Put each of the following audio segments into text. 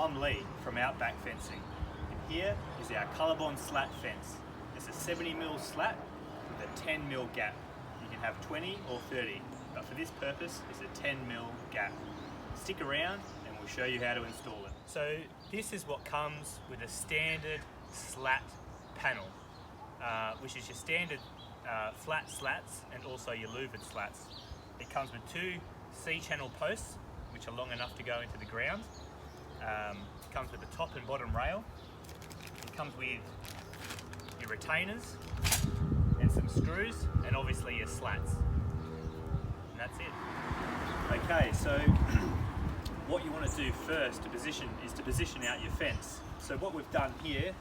I'm Lee from Outback Fencing, and here is our Colorbond Slat fence. It's a 70mm slat with a 10mm gap. You can have 20 or 30, but for this purpose it's a 10mm gap. Stick around and we'll show you how to install it. So this is what comes with a standard slat panel, which is your standard flat slats and also your louvered slats. It comes with two C-channel posts which are long enough to go into the ground. It comes with the top and bottom rail. It comes with your retainers and some screws, and obviously your slats. And that's it. Okay, so what you want to do first is to position out your fence. So what we've done here,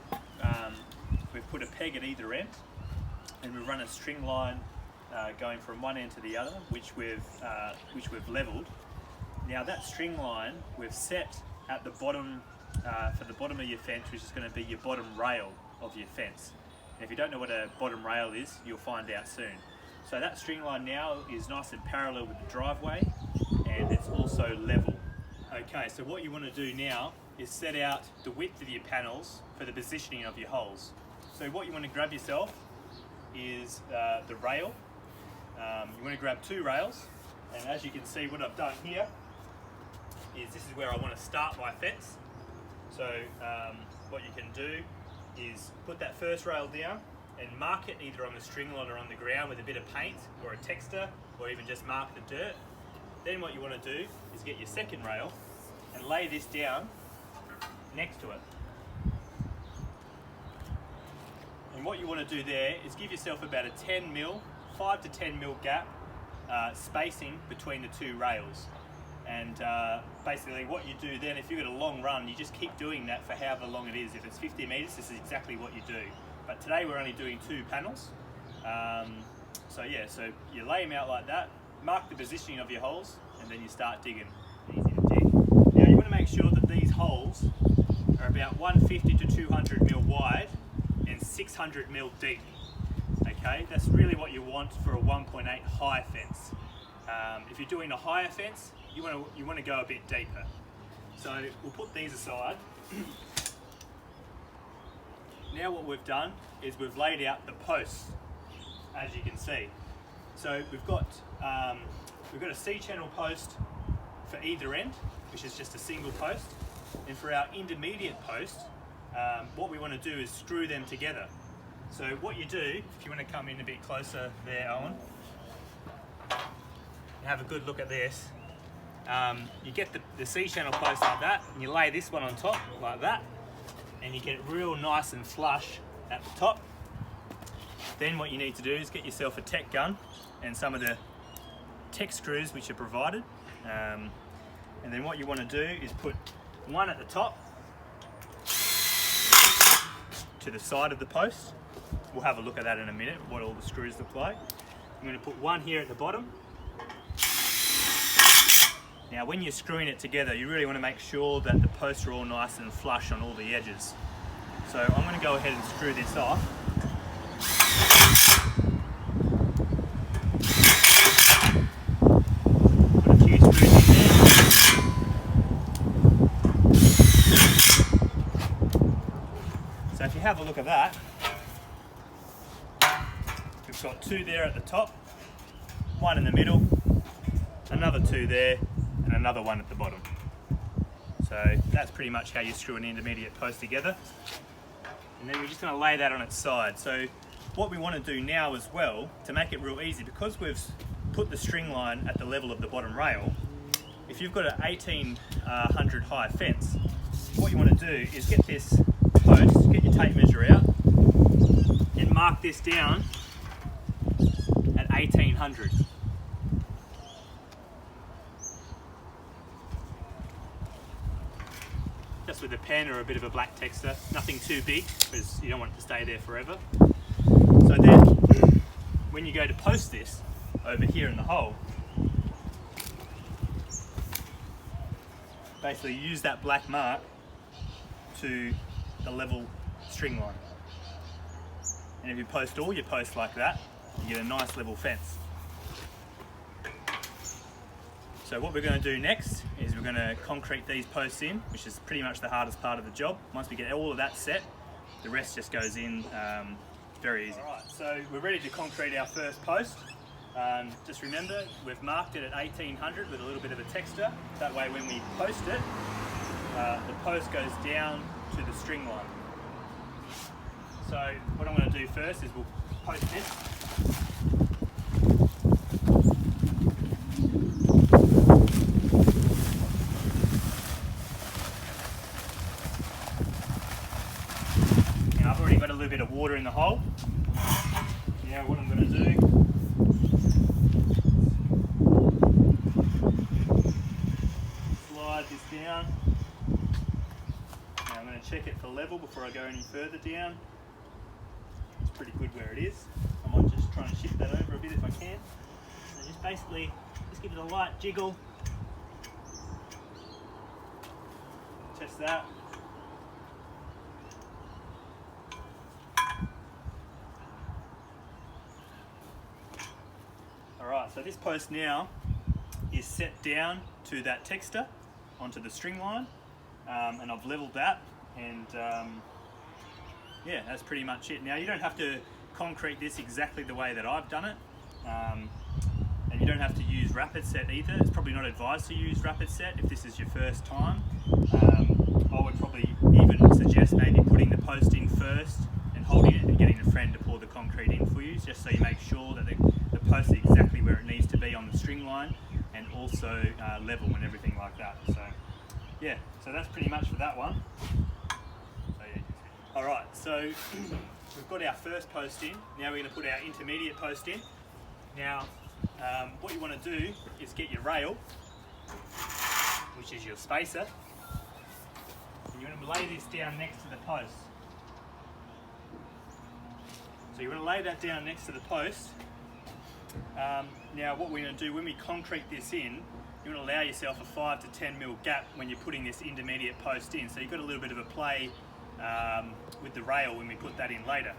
we've put a peg at either end, and we've run a string line going from one end to the other, which we've levelled. Now that string line we've set at the bottom, for the bottom of your fence, which is going to be your bottom rail of your fence. And if you don't know what a bottom rail is, you'll find out soon. So that string line now is nice and parallel with the driveway, and it's also level. Okay, so what you want to do now is set out the width of your panels for the positioning of your holes. So what you want to grab yourself is the rail. You want to grab two rails, and as you can see, what I've done here is this is where I want to start my fence. So what you can do is put that first rail down and mark it either on the string line or on the ground with a bit of paint or a texture, or even just mark the dirt. Then what you want to do is get your second rail and lay this down next to it. And what you want to do there is give yourself about a 5 to 10mm gap spacing between the two rails. And basically what you do then, if you've got a long run, you just keep doing that for however long it is. If it's 50 metres, this is exactly what you do. But today we're only doing two panels. So you lay them out like that, mark the positioning of your holes, and then you start digging. Easy to dig. Now you want to make sure that these holes are about 150 to 200mm wide and 600mm deep. Okay, that's really what you want for a 1.8 high fence. If you're doing a higher fence, you want to go a bit deeper. So we'll put these aside. Now what we've done is we've laid out the posts, as you can see. So we've got a C-channel post for either end, which is just a single post. And for our intermediate post, what we want to do is screw them together. So what you do, if you want to come in a bit closer there, Owen, and have a good look at this. You get the C-channel post like that, and you lay this one on top like that, and you get it real nice and flush at the top. Then what you need to do is get yourself a tech gun and some of the tech screws which are provided. And then what you want to do is put one at the top to the side of the post. We'll have a look at that in a minute, what all the screws look like. I'm going to put one here at the bottom. Now when you're screwing it together, you really want to make sure that the posts are all nice and flush on all the edges. So I'm going to go ahead and screw this off. Put a few screws in there. So if you have a look at that, we've got two there at the top, one in the middle, another two there, and another one at the bottom. So that's pretty much how you screw an intermediate post together. And then we're just going to lay that on its side. So what we want to do now as well, to make it real easy, because we've put the string line at the level of the bottom rail, if you've got an 1800 high fence, what you want to do is get this post, get your tape measure out, and mark this down at 1800. Just with a pen or a bit of a black texture, nothing too big because you don't want it to stay there forever. So then when you go to post this over here in the hole, basically use that black mark to the level string line. And if you post all your posts like that, you get a nice level fence. So So what we're going to do next is we're going to concrete these posts in, which is pretty much the hardest part of the job. Once we get all of that set, the rest just goes in very easy. Alright, so we're ready to concrete our first post. Just remember, we've marked it at 1800 with a little bit of a texture. That way when we post it, the post goes down to the string line. So what I'm going to do first is we'll post this. Now I've already got a little bit of water in the hole. Now what I'm going to do, slide this down. Now I'm going to check it for level before I go any further down. It's pretty good where it is. I might just try and shift that over a bit if I can. So just basically, just give it a light jiggle. Test that. Alright, so this post now is set down to that texture onto the string line, and I've leveled that, and yeah, that's pretty much it. Now you don't have to concrete this exactly the way that I've done it, and you don't have to use rapid set either. It's probably not advised to use rapid set if this is your first time. I would probably even suggest maybe putting the post in first and holding it and getting a friend to pour the concrete in for you, just so you make sure that the post is exactly where it needs to be on the string line, and also level and everything like that. So yeah, so that's pretty much for that one. Alright, so we've got our first post in. Now we're going to put our intermediate post in. Now what you want to do is get your rail, which is your spacer, and you're going to lay this down next to the post. So you're going to lay that down next to the post. Now what we're going to do when we concrete this in, you want to allow yourself a 5 to 10 mil gap when you're putting this intermediate post in, so you've got a little bit of a play with the rail when we put that in later.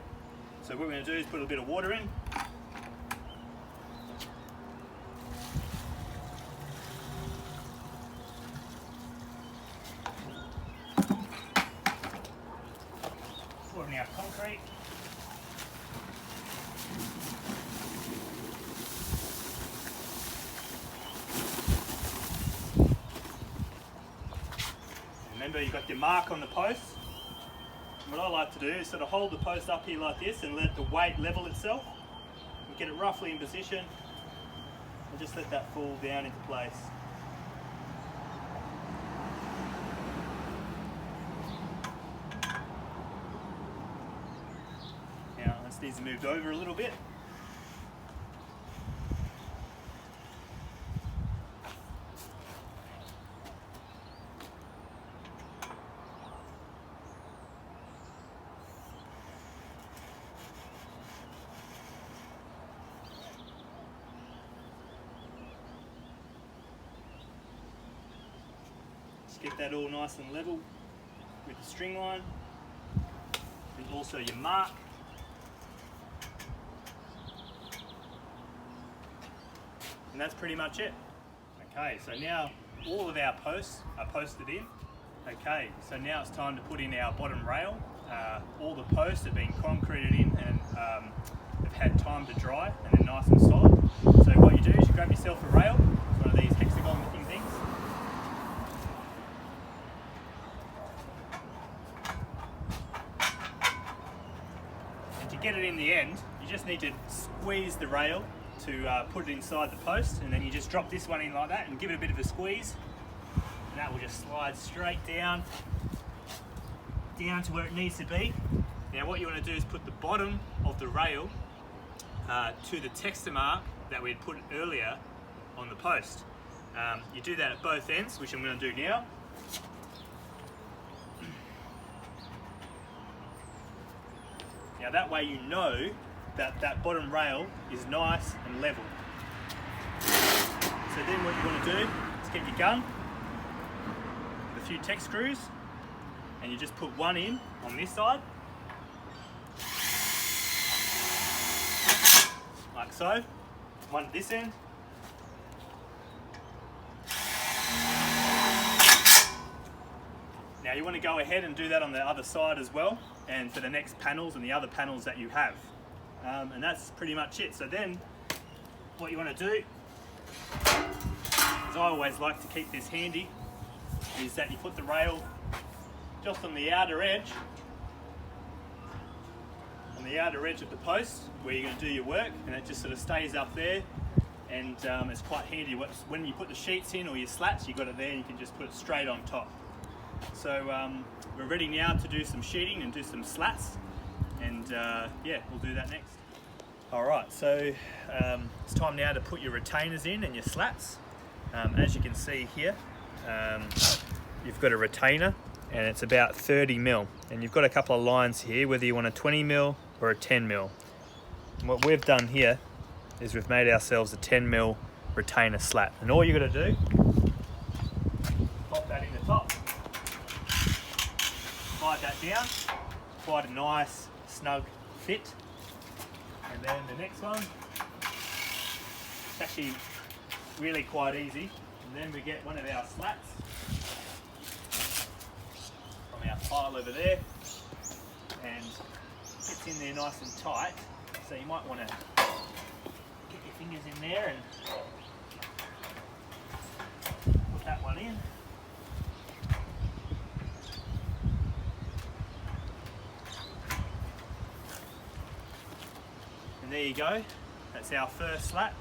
So what we're going to do is put a bit of water in. Pour in our concrete. Remember, you've got your mark on the post. What I like to do is sort of hold the post up here like this and let the weight level itself. And get it roughly in position and just let that fall down into place. Now this needs to move over a little bit. Get that all nice and level with the string line, and also your mark. And that's pretty much it. Okay, so now all of our posts are posted in. Okay, so now it's time to put in our bottom rail. All the posts have been concreted in and have had time to dry, and they're nice and solid. So what you do is you grab yourself a rail, one of these hexagon looking things. Get it in the end, you just need to squeeze the rail to put it inside the post, and then you just drop this one in like that and give it a bit of a squeeze, and that will just slide straight down to where it needs to be. Now what you want to do is put the bottom of the rail to the texture mark that we had put earlier on the post. You do that at both ends, which I'm going to do now. Now that way you know that that bottom rail is nice and level. So then what you want to do is get your gun with a few Tech screws, and you just put one in on this side, like so, one at this end, Now you want to go ahead and do that on the other side as well, and for the next panels and the other panels that you have. And that's pretty much it. So then what you want to do, as I always like to keep this handy, is that you put the rail just on the outer edge of the post where you're going to do your work, and it just sort of stays up there. And it's quite handy when you put the sheets in or your slats, you've got it there and you can just put it straight on top. So we're ready now to do some sheeting and do some slats, and yeah, we'll do that next. Alright, so it's time now to put your retainers in and your slats. As you can see here, you've got a retainer and it's about 30 mil, and you've got a couple of lines here, whether you want a 20 mil or a 10 mil. And what we've done here is we've made ourselves a 10 mil retainer slat, and all you've got to do, pop that in the top, slide that down, quite a nice snug fit. And then the next one, it's actually really quite easy. And then we get one of our slats from our pile over there, and fits in there nice and tight. So you might want to get your fingers in there and put that one in. And there you go, that's our first slat.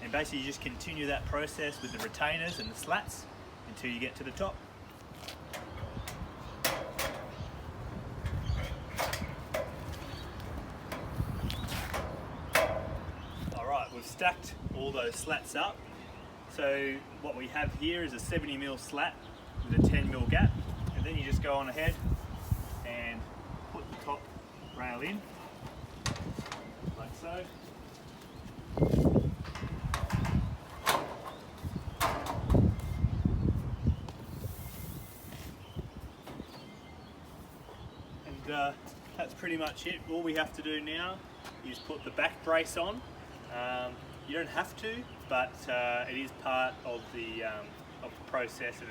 And basically you just continue that process with the retainers and the slats until you get to the top. Alright, we've stacked all those slats up. So what we have here is a 70 mil slat with a 10 mil gap. And then you just go on ahead and put the top rail in. So. And that's pretty much it. All we have to do now is put the back brace on. You don't have to, but it is part of the process, and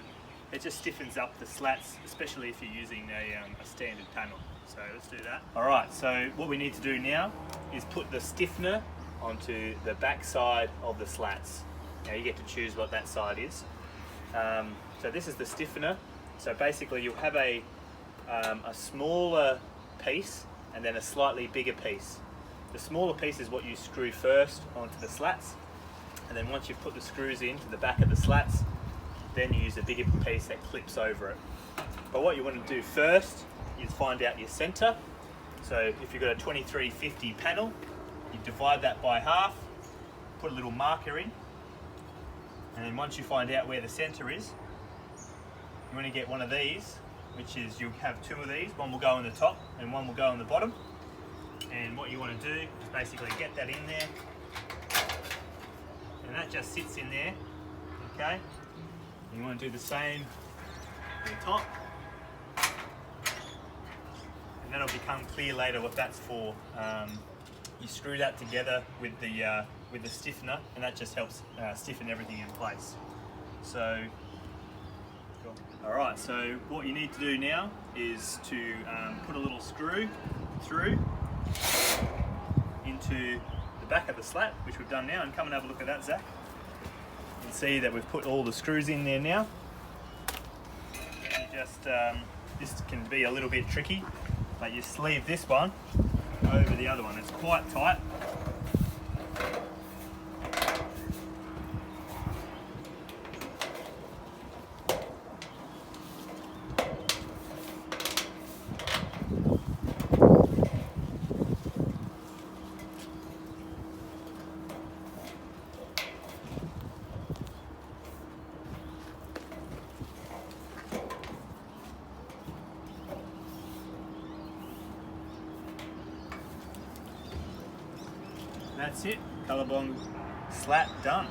it just stiffens up the slats, especially if you're using a standard panel. So let's do that. Alright, so what we need to do now is put the stiffener onto the back side of the slats. Now you get to choose what that side is. So this is the stiffener. So basically you'll have a smaller piece and then a slightly bigger piece. The smaller piece is what you screw first onto the slats, and then once you've put the screws into the back of the slats, then you use a bigger piece that clips over it. But what you want to do first is find out your center. So if you've got a 2350 panel, you divide that by half, put a little marker in, and then once you find out where the center is, you want to get one of these, which is, you'll have two of these, one will go on the top and one will go on the bottom. And what you want to do is basically get that in there, and that just sits in there, okay? And you want to do the same on the top. And that'll become clear later what that's for. You screw that together with the stiffener, and that just helps stiffen everything in place. So, alright, so what you need to do now is to put a little screw through into the back of the slat, which we've done now, and come and have a look at that, Zach. You can see that we've put all the screws in there now. And just, this can be a little bit tricky, but you sleeve this one over the other one. It's quite tight. That's it, Colorbond Slat done.